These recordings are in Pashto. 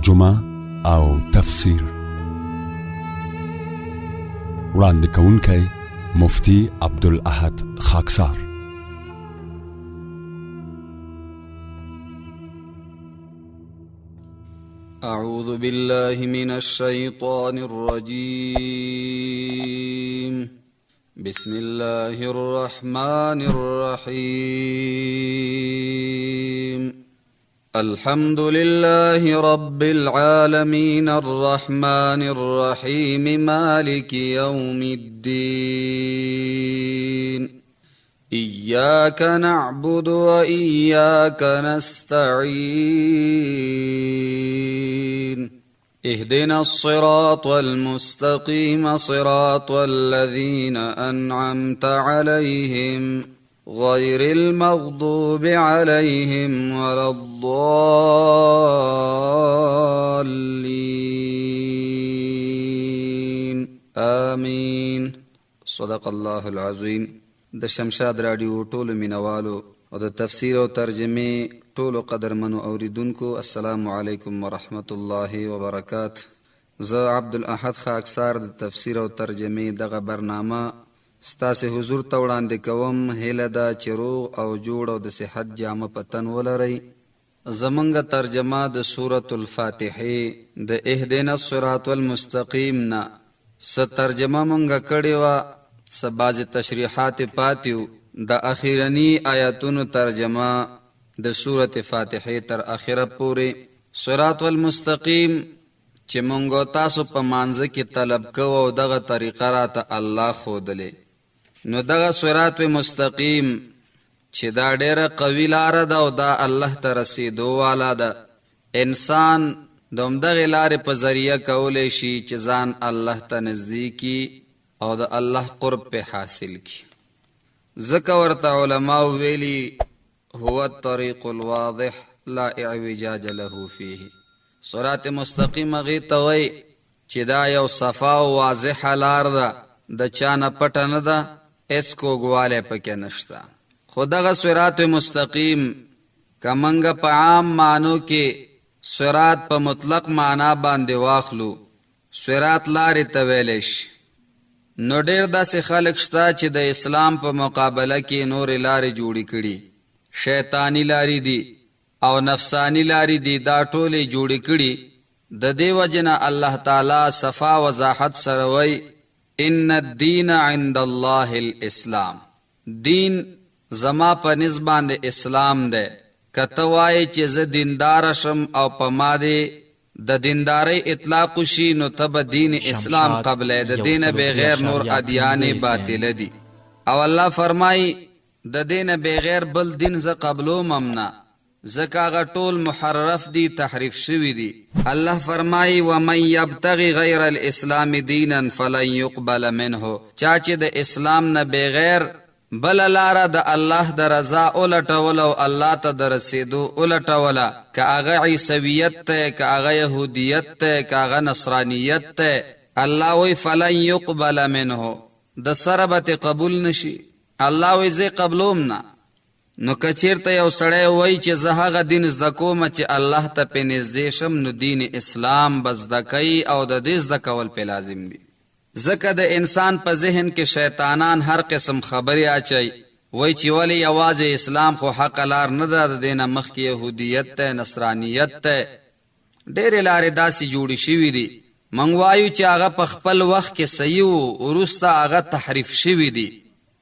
ترجمه او تفسیر. وړاندې کوونکی مفتی عبدالاحد خاکسار. أعوذ بالله من الشيطان الرجيم. بسم الله الرحمن الرحيم. الحمد لله رب العالمين الرحمن الرحيم مالك يوم الدين. إياك نعبد وإياك نستعين. اهدنا الصراط المستقيم صراط الذين أنعمت عليهم غير المغضوب عليهم ولا الضالين آمين. صدق الله العظيم. د شمشاد رادیو ټولو مینوالو او د تفسیر او ترجمه ټولو قدرمنو اوریدونکو السلام علیکم ورحمت الله وبرکاته. زه عبدالاحد خاکسار د تفسیر او ترجمه دغه برنامه ستاسو حضور ته وړاندې کوم. هیله ده چې روغ او جوړ او د صحت جامه په تن ولرئ. زمونږ ترجمه د سورة الفاتحه د اهدنا الصراط المستقیم نه څه ترجمه مونږ کړې وه، څه بعضې تشریحات پاتیو. د اخیرنی آیاتونو ترجمه د سورة فاتحه تر اخره پورې. صراط المستقیم چې مونږ تاسو په مانځه کې طلب کوو او دغه طریقه راته الله ښودلې، نو دغه صراط مستقیم چې دا ډیره قوي لاره ده او دا الله ته رسیدو والا ده. انسان د همدغې لارې په ذریعه کولی شي چې ځان الله ته نزدیکي او د الله قرب په حاصل کی. ذکر ورته علماء ویلی هو الطریق الواضح لا اعوجاج له فيه. صراط مستقیم هغې ته وایي چې دا یو صفا او واضحه لار ده، د چا نه پټه نه ده، هېڅ کوږوالی پکې نشته. خو دغه صراط مستقیم که موږ په عام معنو کې صراط په مطلق معنا باندې واخلو، صراط لارې ته ویلی شي، نو ډیر داسې خلک شته چې د اسلام په مقابله کې نورې لارې جوړې کړي، شیطانی لارې دي او نفسانی لارې دي، دا ټولې جوړې کړي. د دې وجې نه الله تعالی صفا وضاحت سره وایي ان الدین عند الله الاسلام. دین زما په نزد باندې اسلام دی. که ته وایې چې زه دینداره شم او په ما دې د دیندارۍ اطلاق شي، نو ته به دین اسلام قبله، د دین بغیر نور ادیان باطله دي. او الله فرمایي د دین بغیر بل دین زه قبلوم نه، ځکه هغه ټول محرف دي، تحریف شوي دي. الله فرمایي ومن یبتغي غیر الاسلام دینا فلن یقبل منه. چا چې د اسلام نه بغیر بل لاره د الله د رضا اولټول او الله ته د رسیدو اولټوله، که هغه عیسویت ته، که هغه یهودیت ته، که هغه نصرانیت ته، الله وی فلن یقبل منه، د سره به قبول نشي. الله وی زه قبلوم نه. نو که چیرته یو سړی وایي چې زه هغه دین زده کوم چې الله ته پې نږدې شم، نو دین اسلام به زده کوي او د دې زده کول پې لازم دي. ځکه د انسان په ذهن کې شیطانان هر قسم خبرې اچوي، وایي چې ولې یوازې اسلام خو حق لار نه ده، د دې نه مخکې یهودیت ته، نصرانیت ته، ډېرې لارې داسې جوړې شوي دي. موږ وایو چې هغه په خپل وخت کې صحیح و، وروسته هغه تحریف شوي دي.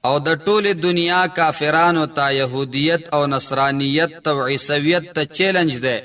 او د ټولې دنیا کافرانو ته یهودیت او نصرانیت ته او عیسویت ته چیلنج دی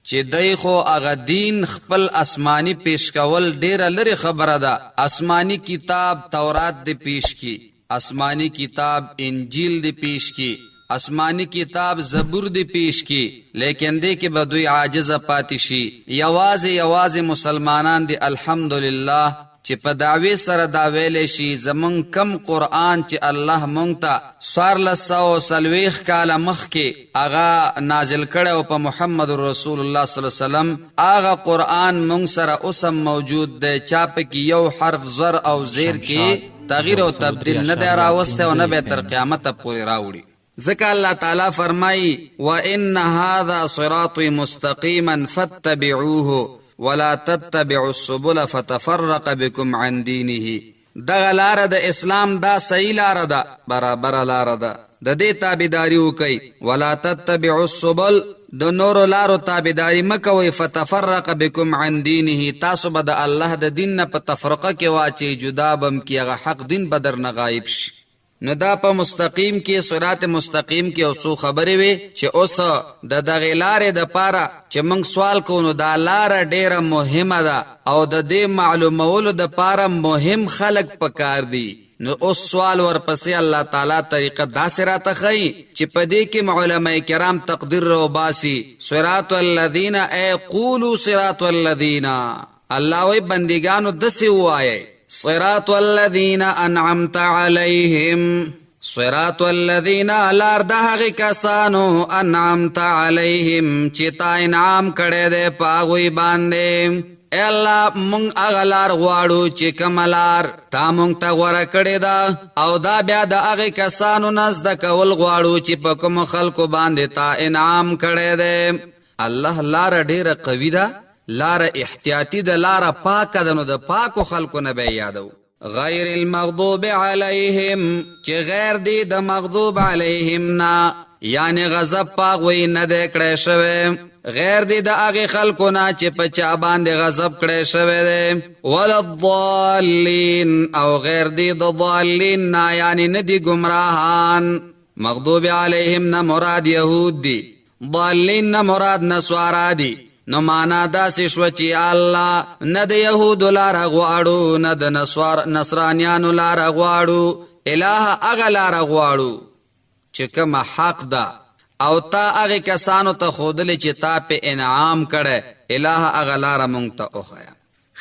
چې دی خو هغه دین خپل آسمانی پیش کول ډیره لرې خبره ده. آسمانی کتاب تورات دی پیش کی، آسمانی کتاب انجیل دی پیش کی، آسمانی کتاب زبور دی پیش کی، لیکن دی کې به دوی عاجزه پاتې شي. یوازې مسلمانان دی الحمدلله چې په دعوی سره دا ویلی شي زمونږ کم قرآن چې الله مونږ ته 1440 کاله مخکې هغه نازل کړی او په محمد رسول الله صلی الله علیه وسلم، هغه قرآن مونږ سره اوس هم موجود دی. چا پکې یو حرف زر او زیر کې تغییر او تبدیل نه دی راوستی او نه به تر قیامته پورې راوړي. ذکر اللہ تعالی فرمائی وَإِنَّ هَذَا صِرَاطِ مُسْتَقِيمًا فَاتَّبِعُوهُ ولا تتبعوا السبل فتفرق بكم عن دینه. دغه لار د اسلام دا صحیح لار ده، برابر لار ده، د دې تابعداري وکئ. ولا تتبعوا السبل، د نورو لارو تابعداري مکوئ. فتفرق بكم عن دینه، تاسو به د الله د دین نه په تفرقه کې واچئ، جدا بم کې هغه حق دین به درنه غایب شي. نو دا په مستقیم کې صراط مستقیم کې او څو خبرې وي چې اوس د دغې لارې د پاره چې موږ سوال کوو، نو دا لاره ډیره مهمه ده او د دې معلومولو د پاره مهم خلق پکار دي. نو اوس سوال ورپسې الله تعالی طریقه داسې راته ښیي چې په دې کې علماء کرام تقدیر رو باسي. صراط الذین، ای قولوا صراط الذین، الله وی بندگانو دسې ووایئ صراط الذین انعمت علیهم، صراط الذین لار د هغې کسانو انعمت علیهم چې تا انعام کړی دی په هغوی باندې. ای الله مونږ هغه لار غواړو چې کومه لار تا مونږ ته غوره کړې ده، او دا بیا د هغې کسانو نه زده کول غواړو چې په کومو خلکو باندې تا انعام کړی دی. الله لاره ډیره قوي ده، لاره احتیاطي ده، لاره پاکه ده، نو د پاکو خلکو نه به یادو. غیر المغضوب علیهم، چې غیر دی د مغضوب علیهم نه، یعنی غضب پاغوی نه دی کړی شوی، غیر دی د هغې خلکو نه چې په چا باندې غضب کړی شوی دی. ولا الضالین، او غیر دی د ضالین نه، یعنی نه دی گمراهان. مغضوب علیهم نه مراد یهود دی، ضالین نه مراد نسوارا دی. نو معنا داسې شوه چې الله نه د یهودو لاره غواړو، نه د نصرانیانو لاره غواړو، الهه هغه لاره غواړو چې کومه حق ده او تا هغې کسانو ته ښودلې چې تا په انعام کړی، الهه هغه لاره مونږ ته وښیه.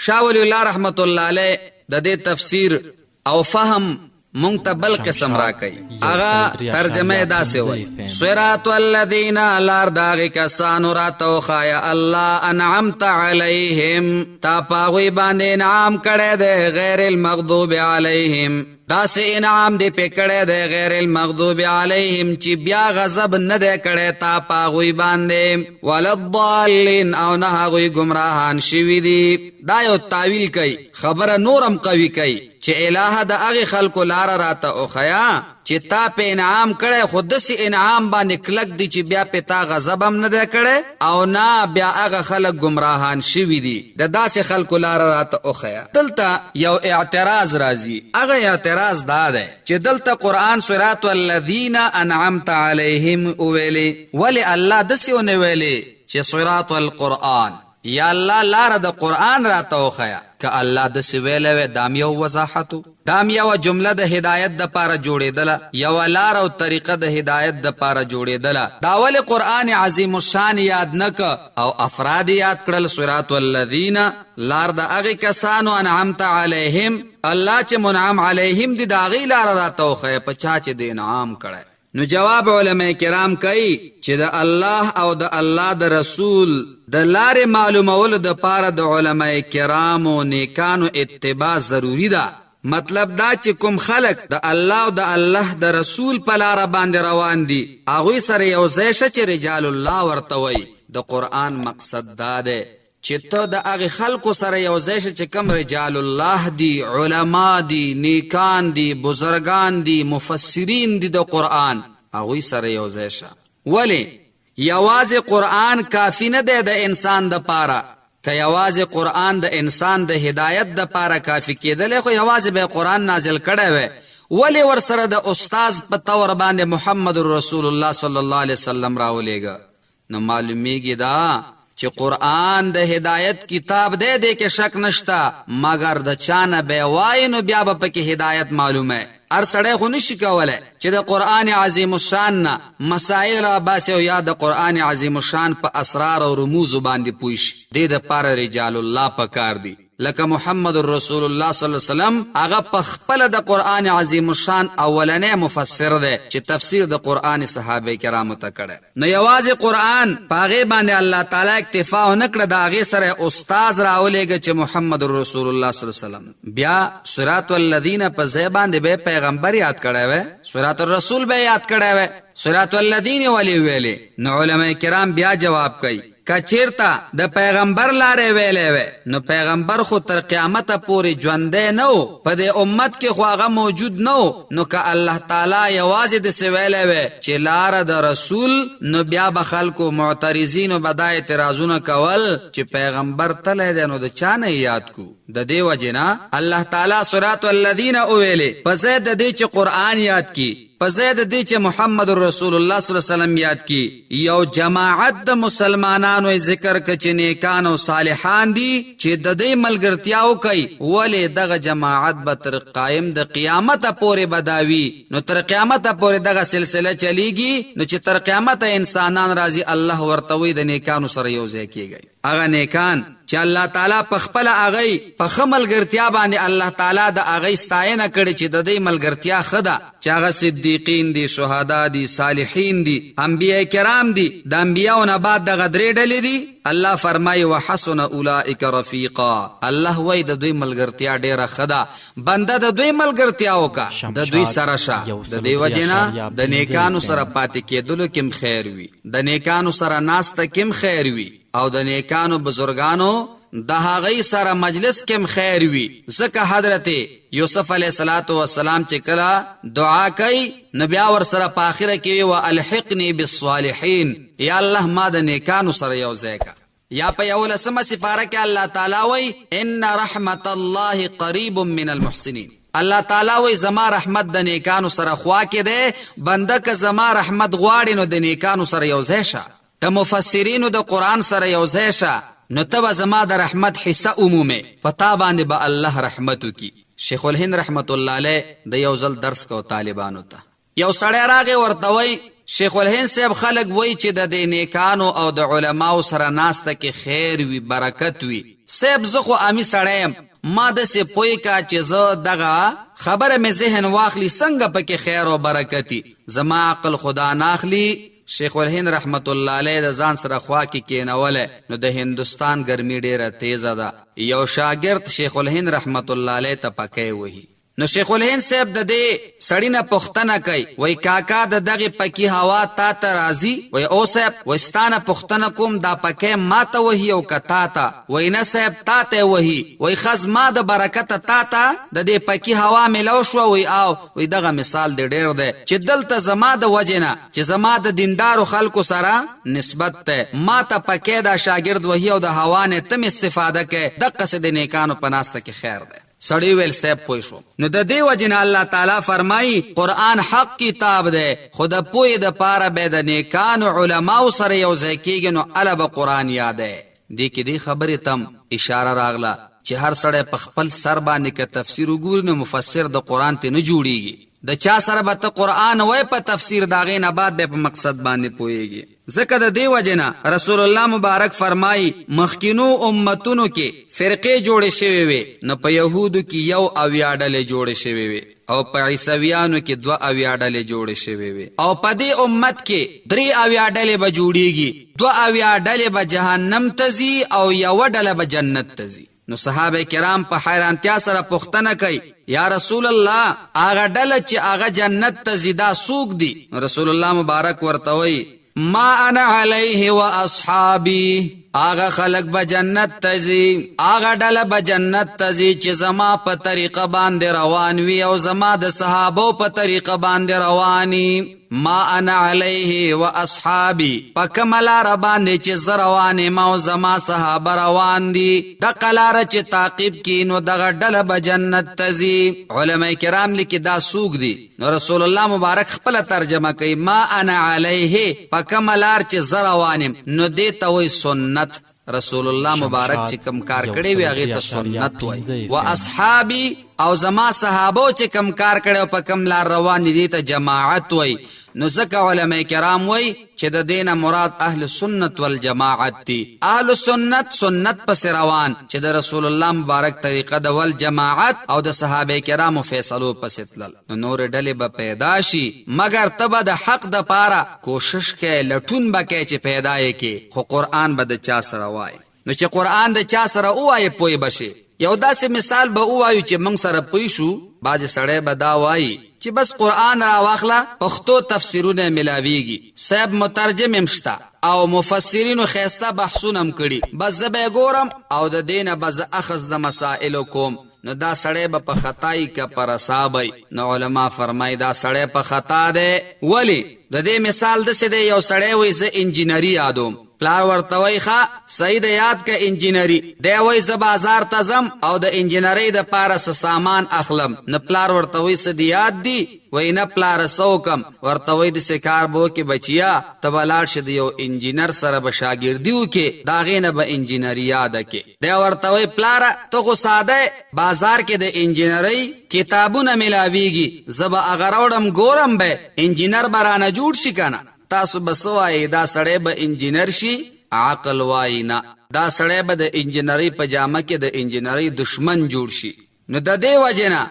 شاه ولی الله رحمت الله علیه د دې تفسیر او فهم مونږ ته بل قسم را کوي. هغه ترجمه داسې وایي صراط الذین، لار د هغې کسانو راته وښایه الله انعمت علیهم، تا په هغوی باندې انعام کړی دی، غیر المغضوب علیهم، داسې انعام دی پې کړی دی غیر المغضوب علیهم چې بیا غضب نه دی کړی تا په هغوی باندې. ولا الضالین، او نه هغوی گمراهان شوي دي. دا یو تاویل کوي، خبره نورم قوي کوي چې الهه د هغې خلکو لاره راته وښیه چې تا په انعام کړی، خو داسې انعام باندې کلک دی چې بیا په تا غضب هم نه دی کړی او نه بیا هغه خلک گمراهان شوي دي. د داسې خلکو لاره راته وښیه. دلته یو اعتراض راځي، هغه اعتراض دا دی چې دلته قرآن صراط الذین انعمت علیهم وویلې، ولې الله داسې ونه ویلې چې صراط القرآن، یا الله لاره د قرآن راته وښیه؟ که الله داسې ویلی وی دام یو وضاحتو، دام یوه جمله د هدایت دپاره جوړېدله، یوه لار او طریقه د هدایت دپاره جوړېدله. دا ولې قرآن عظیم الشان یاد نه که او افراد یاد کړل؟ صراط الذین، لار د هغې کسانو انعمت علیهم، الله چې منعم علیهم دي د هغې لاره راته وښیه په چا چې د انعام کړی. نو جواب علماء کرام کوي چې د الله او د الله د رسول د لارې معلومولو د پاره د علماء کرامو نیکانو اتباع ضروری ده. مطلب دا چې کوم خلق د الله او د الله د رسول په لاره باندې روان دي، هغوی سره یو ځای شه چې رجال الله ورته وایي. د قرآن مقصد دا دی چې ته د هغې خلکو سره یو ځای شه چې کوم رجال الله دي، علما دي، نیکان دي، بزرگان دي، مفسرین دي د قرآن، هغوی سره یو ځای شه. ولې یوازې قرآن کافی نه دی د انسان د پاره؟ که یوازې قرآن د انسان د هدایت د پاره کافی کېدلی خو یوازې به قرآن نازل کړی وی، ولې ورسره د استاز په طور باندې محمد رسول الله صلی الله علیه وسلم راولېږه؟ نو معلومیږي دا چې قرآن د هدایت کتاب دی، دی کې شک نشته، مگر د چانه به وایي نو بیا به پکې هدایت معلومه. هر سړی خو نشي کولی چې د قرآن عظیم الشان نه مسائل را باسي او یا د قرآن عظیم الشان په اسرار او رموزو باندې پوه شي. دې دپاره رجال الله پکار دي، لکه محمد رسول الله صلی الله علیه وسلم، هغه په خپله د قرآن عظیم الشان اولنی مفسر دی چې تفسیر د قرآن صحابه کرامو ته کړی. نو یوازې قرآن په هغې باندې الله تعالی اکتفا ونه کړه، د هغې سره استاز راولېږه چې محمد رسول الله صلی الله علیه وسلم. بیا صراط الذین په ځای باندې به پیغمبر یاد کړی وی، صراط الرسول به یاد کړی وی، صراط الذین ولی ویلې. نو علماء کرام بیا جواب کوي کچیرتا د پیغمبر لارې ویلې وې نو پیغمبر خو تر قیامت پورې ژوندې نه و په دې امت کې خو هغه موجود نه و نو که الله تعالی یوازې د ویلې وې چې لار د رسول نو بیا به خلکو معترضینو به دا اعتراضونه کول چې پیغمبر تللی دی نو د چا نه یاد کو د دې وجې نه الله تعالی صراط الذین وویلې په ځای د دې چې قرآن یاد کی په ځای د دې چې محمد رسول الله صلی الله علیه وسلم یاد کی یو جماعت د مسلمانانو ذکر ک چې نیکان او صالحان دي چې د دې ملګرتیا وکي ولې دغه جماعت به تر قائم د قیامت پورې بداوي نو تر قیامت پورې دغه سلسله چلیږي نو چې تر قیامت انسانان راځي الله ورته وي د نیکانو سره یو ځای کیږي هغه نیکان چې الله تعالی په خپل اغي په خملګرتیا باندې الله تعالی د اغي ستاینه کړي چې د دې ملګرتیا خدا چې هغه صدیقین دي شهدا دي صالحین دي انبیاء کرام دي د انبیاء نه بعد دغه درې ډلې دي الله فرمایي وحسن اولئک رفیقا الله وای د دوی ملګرتیا ډیره خدا بنده د دوی ملګرتیا وکا د دوی سره شه د دې وجنه د نیکانو سره پاتې کېدلو کې خیر وي د نیکانو سره ناسته کې خیر وي او د نیکانو بزرگانو د هغې سره مجلس کې خیر وي ځکه حضرت یوسف علیه السلام چې کله دعا کوي نو بیا ورسره په آخره کې والحقني بالصالحین یا الله ما د نیکانو سره یو ځای کا یا په 11مه سپاره کې الله تعالی وایي ان رحمت الله قریب من المحسنین الله تعالی وایي زما رحمت د نیکانو سره خوا کې دی بنده که زما رحمت غواړي نو د نیکانو سره یو ځای شه د مفسرینو د قرآن سره یو ځای شه نو ته به زما د رحمت حصه عمومي په تا باندې به الله رحمت وکي شیخ الهند رحمت الله علیه د یو ځل درس کو طالبانو ته یو سړی راغی ورته وایي شیخ الهند صاحب خلک وایي چې د دې نیکانو او د علماو سره ناسته کې خیر وي برکت وي صاحب زه خو عامي سړی یم ما داسې پوی کا چې زه دغه خبره مې ذهن واخلي څنګه پکې خیر او برکتي زما عقل خدا ناخلي شیخ الهند رحمت الله علیه د ځان سره خوا کې کېنوله نو د هندوستان ګرمي ډیره تیزه ده یو شاګرد شیخ الهند رحمت الله علیه ته پکې وهي نو شیخ الهند صاحب د دې سړی نه پوښتنه کوي وای کاکا د دغه پکی هوا تا ته راځي وای او صاحب وستانه پوښتنه کوم دا پکې ما ته وهي او کتا ته وای نه صاحب تا ته وهي وای خز ما د برکت تا ته د دې پکی هوا ملو شو وای او وای دغه مثال دی ډیر دی چې دلته زما د وجنه چې زما د دیندارو خلکو سره نسبت ته ما ته پکې دا شاګرد وهي او د هوا نه تم استفاده کې د قصد نیکانو پناسته کې خیر دی سړی ویل صاحب پوه شو نو د دې وجنه الله تعالی فرمایي قرآن حق کتاب دی خو د پوهې دپاره به د نیکانو علماو سره یو ځای کېږي نو اله به قرآن یادی دې کې دې خبرې تم اشاره راغله چې هر سړی په خپل سر باندې که تفسیر وګوري نو مفسر د قرآن ته نه جوړیږي د چا سره به ته قرآن وای په تفسیر د هغې نه بعد به په مقصد باندې پوهیږي ځکه د دې وجنه رسول الله مبارک فرمایي مخکینو امتونو کې فرقې جوړې شوې وې نو په یهودو کې 1 ډلې جوړې شوې وې او په عیسویانو کې 2 ډلې جوړې شوې وې او په دې امت کې 3 ډلې به جوړیږي 2 ډلې به جهنم ته ځي او 1 ډله به جنت ته ځي نو صحابه کرام په حیرانتیا سره پوښتنه کوي یا رسول الله هغه ډله چې هغه جنت ته ځي دا څوک دي رسول الله مبارک ورته وایي ما انا علیه و اصحابی آغا خلق با جنت تزی آغا ڈل با جنت تزی چی زما پا طریقه باندې روان وی او زما د صحابو پا طریقه باندې روانی ما انا علیه و اصحابی پا کملار باندې چی زروانی ما و زما صحابه روان دی دقلار چی تعقیب کی نو دغا ڈل با جنت تزی علماء کرام لکی دا سوگ دی نو رسول الله مبارک خپل ترجمه کوي ما انا علیه پا کملار چی زروانیم نو دیتا وی سنت رسول الله مبارک چې کم کار کړی وي هغه ته سنت وای و اصحابي او زما صحابو چې کم کار کړي په کم لار روان دي ته جماعت وای نو ځکه علماء کرام وای چې د دینه مراد اهل سنت والجماعت دي اهل سنت سنت پس روان چې د رسول الله مبارک طریقه د ول جماعت او د صحابه کرامو فیصلو پس تلل نور ډلې به پیدا شي مگر تبه د حق د پاره کوشش کې لټون بکې چې پیدا یې کې خو قران به د چا سره وای نو چې قران د چا سره وای پوي بشي یو داسې مثال به وایو چې موږ سره پوي شو باج سړی به دا وای چې بس قرآن را واخله پښتو تفسیرونه ملاویږي صاحب مترجم هم شته او مفسرینو خیسته بحثونه هم کړي بس زه به ګورم او د دینه به زه اخذ د مسائلو کوم نو دا سړی به په خطای که پر اصابی نو علما فرمای دا سړی په خطا دی ولی د دې مثال داسې دی یو سړی وایي زه انجینري یادوم پلار ورته وایي ښه صحیح د یاد که انجینري دی وایي زه بازار ته ځم او د انجینرۍ دپاره څه سامان اخلم نو پلار ورته وایي څه د یاد دي وایي نه پلاره څه وکم ورته وایي داسې کار به وکړې بچیا ته به لاړ شې د یو انجینر سره به شاګردي وکړې د هغې نه به انجینري یاده کړې دی ورته وایي پلاره ته خو ساده بازار کې د انجینرۍ کتابونه ملاویږي زه به هغه راوړم ګورم به انجینر به رانه جوړ شي که نه تاسو به څه وایي دا سړی به انجینر شي عقل وایي نه دا سړی به د انجینرۍ په جامه کې د انجینرۍ دشمن جوړ شي نو د دې وجې نه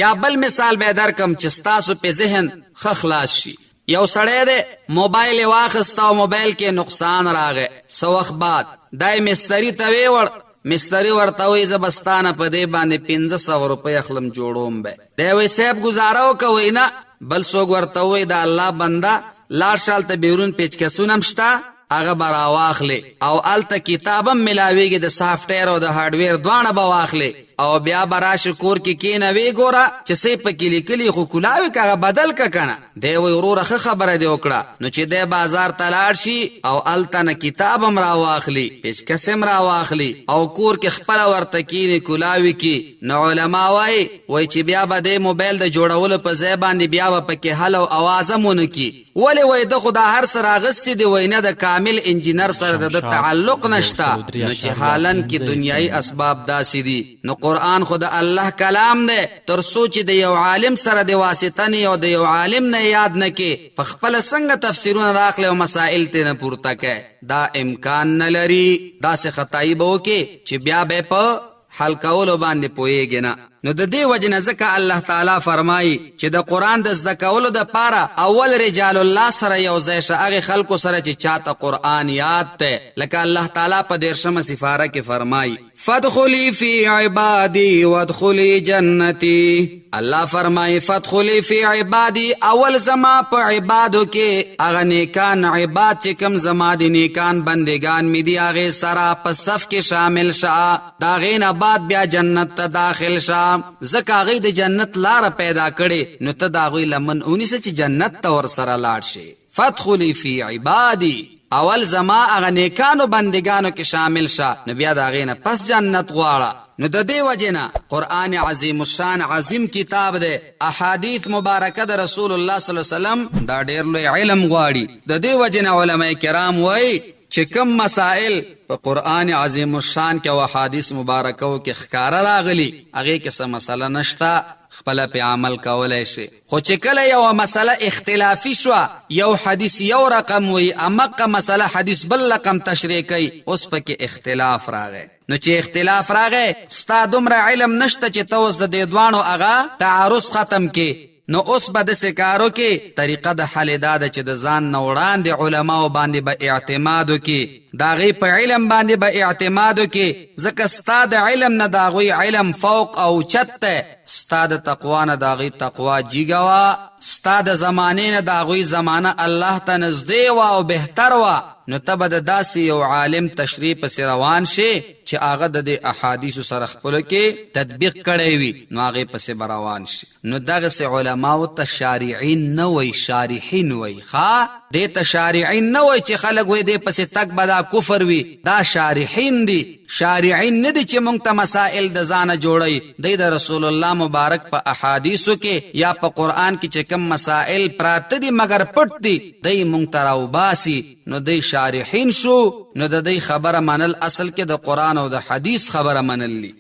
یا بل مثال به درکم چې ستاسو په ذهن ښه خلاص شي یو سړی دی موبایل یې واخیسته او موبایل کې نقصان راغی څه وخت بعد دی مستري ته ویوړ مستری ورته وایي زه به ستا نه په دې باندې 500 روپۍ اخلم جوړوم به دی وایي صاحب ګزاره وکوئ نه بل څوک ورته وایي د الله بنده لاړ شال ته بیرون پیچکسونه هم شته هغه به راواخلې او هلته کتاب هم ملاویږي د سافټویر او د هارډویر دواړه به واخلې او بیا به راشي کور کې کښېنه ویې ګوره چې څه یې پکې لیکلي خو کلاوي که هغه بدل که که نه دی وایي وروره ښه خبره دې وکړه نو چې دی بازار ته لاړ شي او هلته نه کتاب هم راواخلي پیچکس هم راواخلي او کور کې خپله ورته کښېني کلاوي کې نو علما وایي چې بیا به دی موبایل د جوړولو په ځای باندې بیا به پکې حل او اوازه هم ونه کړي ولې وایي ده خو دا هر څه راغستې دي وایي نه د کامل انجینر سره د تعلق نشته نو چې حالن کې دنیایي اسباب داسې دي نو قرآن خو د الله کلام دی تر څو چې د یو عالم سره د واسطه نه او د یو عالم نه یاد نه کې په خپله څنګه تفسیرونه راخلې او مسائل ترې نه پورته کوي دا امکان نه لري داسې خطایي به وکړي چې بیا به په حل کولو باندې پوهیږي نه نو د دې وجې نه ځکه الله تعالی فرمایي چې د قرآن د زده کولو دپاره اول رجال الله سره یو ځای شه هغې خلکو سره چې چاته قرآن یاد دی لکه الله تعالی په 13 سپاره کې فرمایي فادخلی فی عبادی وادخلی جنتی الله فرمایي فادخلی فی عبادی اول زما په عبادو کې هغه نیکان عباد چې کوم زما د نیکان بندگان می دي هغې سره په صف کې شامل شه د هغې نه بعد بیا جنت ته داخل شه ځکه هغوی د جنت لاره پیدا کړې نو ته د هغوی لمن ونیسه چې جنت ته ورسره لاړ شي فادخلی فی عبادی اول زما هغه نیکانو بندگانو کې شامل شه نو بیا د هغې نه پس جنت غواړه نو د دې وجې نه قرآن عظیم الشان عظیم کتاب دی احادیث مبارکه د رسول الله صلی الله علیه وسلم دا ډېر لوی علم غواړي د دې وجې نه علما کرام وایي چې کم مسائل په قرآن عظیم الشان کې او احادیث مبارکو کې ښکاره راغلي هغې کې څه مسله نشته خپله پې عمل کولی شي خو چې کله یوه مسله اختلافي شوه یو حدیث یو رقم وي امقه مسله حدیث بل رقم تشریح کوي اوس پکې اختلاف راغی نو چې اختلاف راغی ستا دومره علم نشته چې ته اوس د دې دواړو هغه تعارض ختم کې نو اوس به داسې کار وکړې طریقه د حل دا ده چې د ځان نه وړاندې علماو باندې به اعتماد وکړي د هغوی په علم باندې به اعتماد وکړي ځکه ستا د علم نه د هغوی علم فوق او اوچت دی ستا د تقوا نه د هغوی تقوا جیږه وه ستا د زمانې نه د هغوی زمانه الله ته نږدې وه او بهتر وه نو ته به د داسې یو عالم تشریح پسې روان شي چې هغه د دې احادیثو سره خپلو کې تطبیق کړی وي نو هغې پسې به روان شي نو دغسې علماو ته شارعین نه وایي شارحین وایي ښه دې ته شارعین نه وایي چې خلک وایي دې پسې تګ به دا کفر وي دا شارحین دي شارعین نه دي چې موږ ته مسائل د ځانه جوړوي دی د رسول الله مبارک په احادیثو کې یا په قرآن کې چې کوم مسائل پراته دي مګر پټ دي دی موږ ته راوباسي نو دی شارحین شو نو د دی خبره منل اصل کې د قرآن او د حدیث خبره منل دي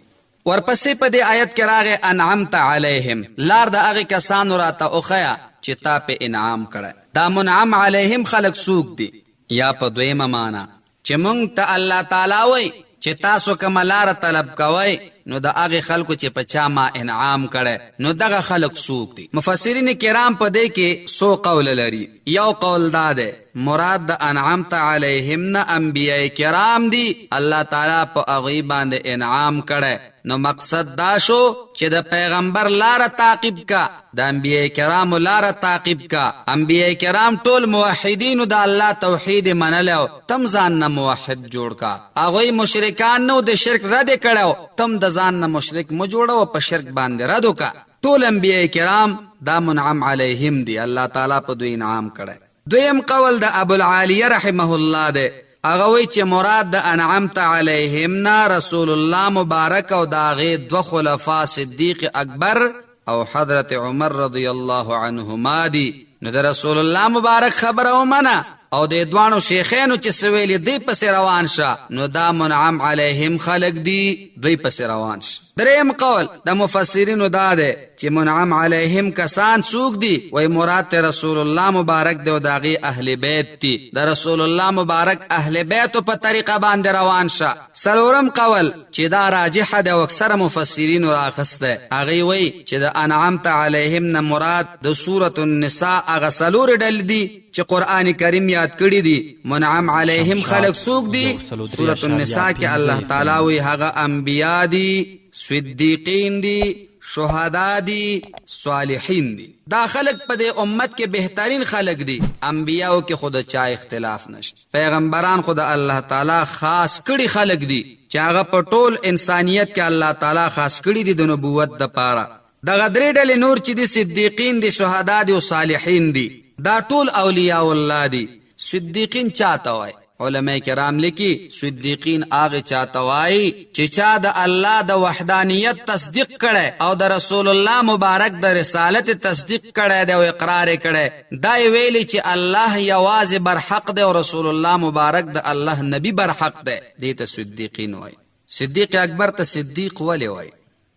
ورپسې په دې آیت کې راغی انعمت علیهم لار د هغې کسانو راته وښیه چې تا په انعام کړی دا منعم علیهم خلق څوک دي یا په دویمه معنا چې موږ ته الله تعالی وایي چې تاسو کومه لاره طلب کوئ نو د هغه خلکو چې په چا ما انعام کړي نو دغه خلک څوک دي؟ مفسرین کرام په دې کې سو قول لري. یو قول دا ده مراد د انعمت علیهم نه انبیاء کرام دي، الله تعالی په هغوی باندې انعام کړي. نو مقصد دا شو چې د پیغمبر لاره تعقیب کا، د انبیاء کرام لاره تعقیب کا. انبیاء کرام ټول موحدینو د الله توحید منلو، تم ځان نه موحد جوړ کا. هغوی مشرکان نو د شرک رد کړو، تم د ځان نه مشرک مو جوړو په شرک باندې رد وکا. ټول انبیاء کرام دا منعم علیهم دي، الله تعالی په دوی انعام کړي. دویم قول د ابو العالیه رحمه الله ده، هغه وی چې مراد د انعمت علیهم نه رسول الله مبارک او د هغې دوه خلفا صدیق اکبر او حضرت عمر رضی الله عنهما دي. نو د رسول الله مبارک خبره ومنه او د دوانو شیخینو چې سویلی دی پس روان شه، نو دا منعم علیهم خلق دی، دوی پس روان شه. دریم قول د مفسرینو دا ده چې منعم علیهم کسان څوک دي؟ وای مراد رسول الله مبارک دی او د هغې اهل بیت دي. د رسول الله مبارک اهل بیتو په طریقه باندې روان شه. څلورم قول چې دا راجحه ده او اکثره مفسرینو راخسته، هغې وای چې د انعمت علیهم نه مراد د سورة النساء هغه څلور ډلې دي چې قرآن کریم یاد کړی دي. منعم علیهم خلق څوک دي؟ سورة النساء کې الله تعالی وی هغه انبیا دي، صدیقین دي، شهدا دي، صالحین دي. دا خلق په دې امت کې بهترین خلق دي. انبیاو کې خود چا اختلاف نشته، پیغمبران خود الله تعالی خاص کړي خلق دي چې هغه په ټول انسانیت کې الله تعالی خاص کړي دي د نبوت د پاره. دغه درې ډلې نور چې دي صدیقین دي، شهدا دي او صالحین دي، دا ټول اولیاء الله دي. صدیقین چاته وای؟ علماء کرام لیکي صدیقین هغه چاته وای چې چا د الله د وحدانیت تصدیق کړي او د رسول الله مبارک د رسالت تصدیق کړي دی او اقرار کړي، دا ویلي چې الله یوازې برحق دی او رسول الله مبارک د الله نبی برحق دی. دې ته صدیقین وای. صدیق اکبر ته صدیق ولی وای؟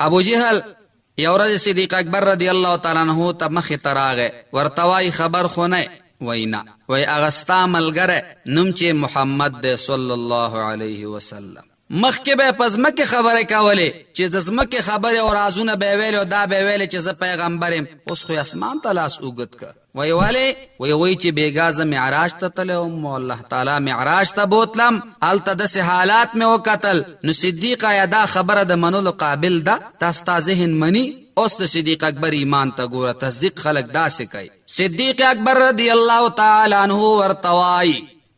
ابو جهل یو ورځ صدیق اکبر رضی الله تعالی عنہ ته مخې ته راغی، ورته وای خبر خو نه؟ وینا وی اغستا ملګری نوم چې محمد دی صلی الله علیه وسلم. مخکې به په ځمکې خبرې کولې چې د ځمکې خبرې او رازونه به ویلې او دا به ویلې چې زه پیغمبر یم، اوس خو اسمان ته لاس اوږد که. وی ولې؟ وی چې بېګا زه معراج ته تللی وم او الله تعالی معراج ته بوتلم، هلته داسې حالات مې وکتل. نو صدیق آیا دا خبره د منلو قابل ده؟ تا ستا ذهن مني؟ اوس د صدیق اکبر ایمان ته ګوره، تصدیق خلق داسې کوي. صدیق اکبر رضی الله تعالی عنہ ورته وایي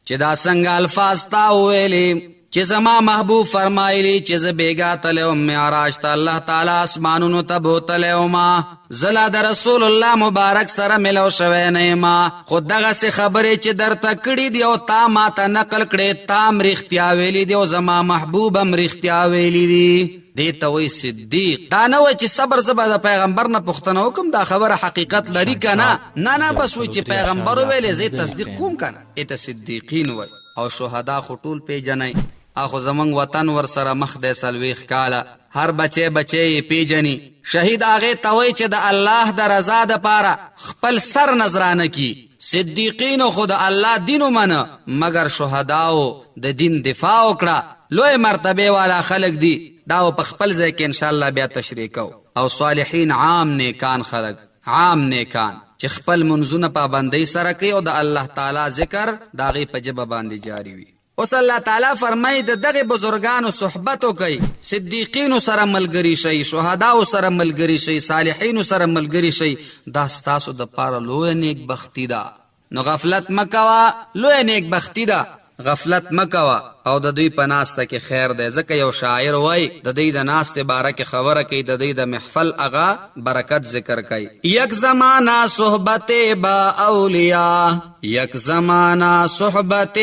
چې دا څنګه الفاظ تا وویلې چې زما محبوب فرمایلی چې زه بېګا تللی وم معراج ته، الله تعالی اسمانونو ته بوتلی وما، زه لا د رسول الله مبارک سره ملو شوی نه یما، خو دغسې خبرې چې درته کړي دي او تا ما ته نقل کړې، تا هم رښتیا ویلي دي او زما محبوب هم رښتیا ویلي دي. دې ته وایي صدیق. دا نه وایي چې صبر زه به د پیغمبر نه پوښتنه وکړم دا خبره حقیقت لري که نه، نه بس وایي چې پیغمبر وویلې زه یې تصدیق کوم که نه. دې ته صدیقین وایي. او شهدا خو ټول پیژنئ، اخو زمونږ وطن ور سره مخ دی 40 کاله، هر بچی یې پیژني. شهید هغې ته وایي چې د الله د رضا دپاره خپل سر نذرانه کی. صدیقینو خو د الله دین ومنه، مګر شهداو د دین دفاع وکړه، لوی مرتبه والا خلق دي. دا په خپل ځای کې انشاءالله بیا تشریح کو. او صالحین عام نیکان خلق، عام نیکان چې خپل منځونه پابندۍ سره کوي او د الله تعالی ذکر د هغې په ژبه باندې جاری وي. اوس الله تعالی فرمایي د دغې بزرګانو صحبت وکئ، صدیقینو سره ملګري شئ، شهداو سره ملګري شئ، صالحینو سره ملګري شئ. دا ستاسو دپاره لویه نیکبختي ده. نو غفلت مه کوه، لویه نیکبختي ده، غفلت مکوه. او د دوی په ناسته کې خیر دی، ځکه یو شاعر وای د دوی د ناستې باره کې خبره کوي، د دوی د محفل اغا برکت ذکر کوي. یک زمانہ صحبت با اولیاء، یک زمانہ صحبت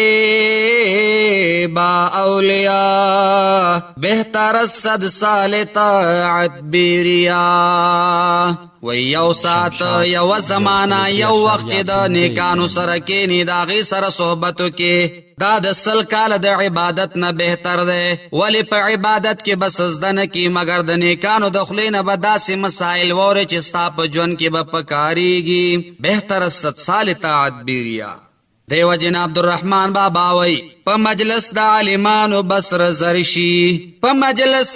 با اولیاء، بہتر از 100 سال طاعت بیریا. و یو سات یو زمانہ یو وخت چې د نیکانو سره کینی د هغې سره صحبتو کې، دا د 100 کاله د عبادت نه بهتر دی. ولی په عبادت کې به سجده نه کی، مګر د نیکانو د خولې نه به داسې مسائل واورې چې ستا په ژوند کې به پکارېږي. بهتر از 100 سال طاعت بیریا. دیو جن عبدالرحمن بابا وی په مجلس د عالمانو بسر زرشی په مجلس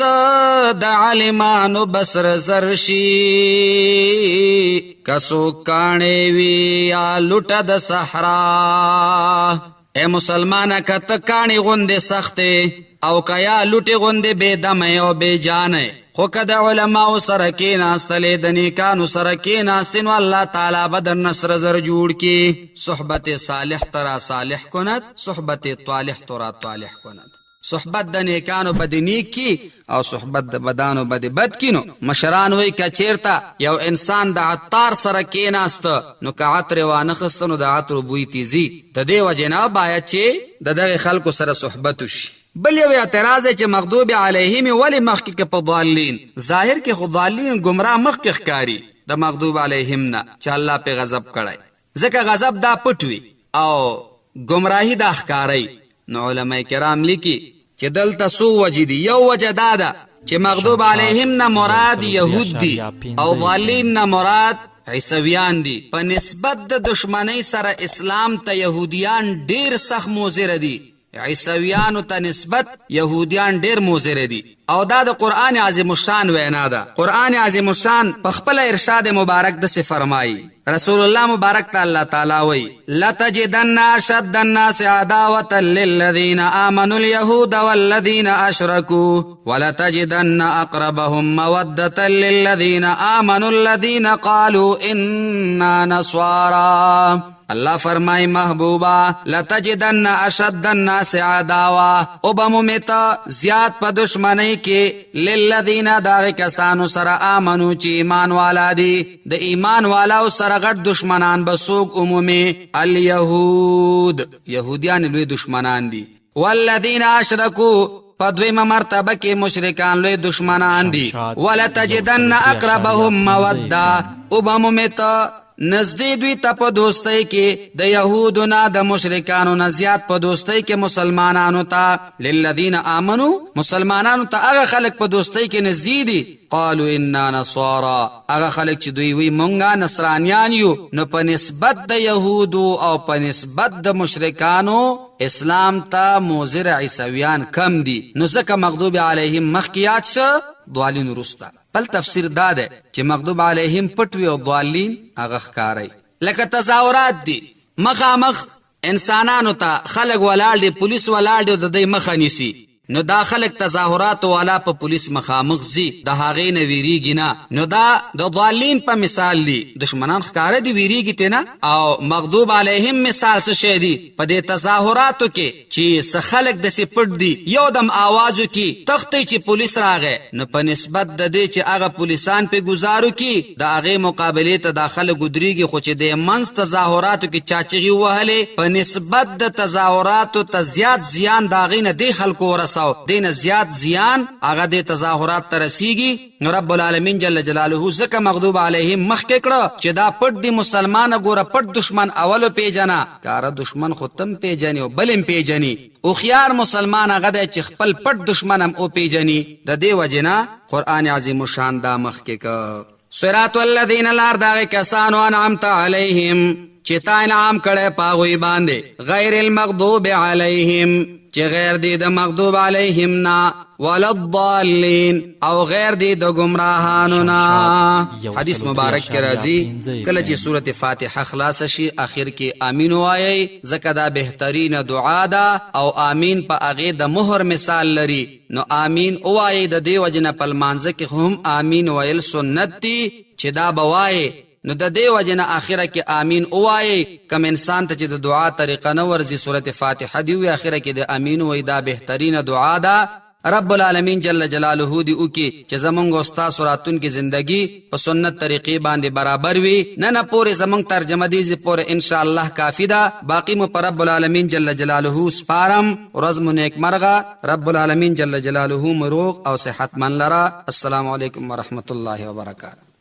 د عالمانو بسر زرشی کسو کاڼې وی یا لوټه د صحرا اے مسلمانه کت کاڼې غوندې سختې او کیا لوټې غوندې بے دمه او بے جانه خو که د علماو سره کېناستلې د نیکانو سره کېناستې نو الله تعالی به در نصر زر جوړ کړي صحبت صالح ترا صالح کند صحبت طالح ترا طالح کند صحبت د نیکانو بد نیک کی او صحبت د بدانو بد بد کینو مشران وی که چیرته یو انسان د عطار سره کېناست نو که عطر وانه خسته نو د عطر بوی تیزي د دې وجې نه باید چې د دغه خلکو سره صحبت وشي بل یو اعتراض چې مغضوب علیهم ولی مخکې که په ضالین ظاهر کې خو ضالین گمراه مخکې ښکاري د مغضوب علیهم نه چې الله پې غضب کړی ځکه غضب دا پټ وي او گمراهي دا ښکاری نو علما کرام لیکي چې دلته څو وجې دي یو وجه دا ده چې مغضوب علیهم نه مراد یهود دي او ضالین نه مراد عیسویان دي په نسبت د دشمنۍ سره اسلام ته یهودیان ډیر سخت موزر دي عیسویانو ته نسبت یهودیان ډیر موزر دي او دا د قرآن عظیم الشان وینا ده قرآن عظیم الشان په خپل ارشاد مبارک دسې فرمایي رسول الله مبارک ته الله تعالی وی لتجدن اشد الناس عداوة للذین آمنوا اليهود والذین اشركوا ولتجدن اقربهم مودة للذین آمنوا الذین قالوا انا نصارى اللہ فرمائی محبوبا لتجدن اشد الناس عداوہ او بمومیتا زیاد پا دشمنی کے للذین داغی کسانو سر آمنو چی ایمان والا دی دا ایمان والا سر غٹ دشمنان بسوک عمومی الیہود یہودیان لوی دشمنان دی والذین اشرکو پدویم مرتبہ کے مشرکان لوی دشمنان دی ولتجدن اقربهم مودہ او بمومیتا نزدې دوی ته په دوستۍ کې د یهودو نه د مشرکانو نه زیات په دوستۍ کې مسلمانانو ته للذین آمنو مسلمانانو ته هغه خلک په دوستۍ کې نزدې دي قالوا انا نصارى هغه خلک چې دوی وی مونږه نصرانیان یو نو په نسبت د یهودو او په نسبت د مشرکانو اسلام ته موزر عیسویان کم دي نو ځکه مغضوب علیهم مخکیات شه ضالین رستا بل تفسیر دا ده چې مغضوب علیهم پټوي او ضالین هغه ښکاری لکه تظاهرات دي مخامخ انسانانو ته خلک ولاړ دي پولیس ولاړ دي د دې مخه نیسي نو دا خلق تظاهرات والا په پولیس مخامخ زی د هغې نه ویریږي نه نو دا د ضالین په مثال دی دشمنان ښکاره دي ویریږي ته نه او مغضوب علیهم مثال څه شی دی په دې تظاهراتو کې چې څه خلک داسې پټ دي یو دم آواز وکړي تښتئ چې پولیس راغی نو په نسبت د دې چې هغه پولیسان پې ګزار وکړي د هغې مقابلې ته دا خلک ودرېږي خو چې د منځ تظاهراتو کې چا چغې ووهلې په نسبت د تظاهراتو ته زیات زیان د هغې نه دې خلکو ورسوي دین زیاد زیان هغه د تظاهرات ته رسیږي نو رب العالمین جل جلاله ځکه مغضوب علیهم مخکې کړه چې دا پټ دی مسلمانه ګوره پټ دشمن اولو پیژنه کاره دشمن خو تم پیژني او بل هم پیژني هوښیار مسلمان هغه دی چې خپل پټ دشمن هم وپیژني د دې وجې نه قرآن عظیم الشان دا مخکې که صراط الذین لار دغه کسانو انعمت علیهم چې تا انعام کړی په هغوی باندې غیر المغضوب علیهم چې غیر دی د مغضوب علیهم نا ولا الضالین او غیر دی د گمراهانو نا حدیث مبارک کې راځي کله چې سورۃ فاتحه خلاص شي اخر کې امین وایي ځکه دا بهترین دعا ده او امین په هغې د مهر مثال لري نو امین وایي د دې وجې نه په لمانځه کې هم امین ویل سنت دي چې دا به وایي نو د دې وجې نه آخره کې امین ووایي کم انسان ته چې د دعا طریقه نه ورځي سورت فاتحه دی وي آخره کې د امین وایي دا بهترینه دعا ده رب العالمین جل جلاله دی وکړي چې زمونږ او ستاسو راتلونکې زندګي په سنت طریقې باندې برابر وي نه پورې زمونږ ترجمه دي پورې انشاءالله کافي ده باقي مو پر رب العالمین جل جلاله سپارم ورځ مو نیکمرغه رب العالمین جل جلاله مو روغ او صحتمند لره السلام علیکم ورحمة الله وبرکاته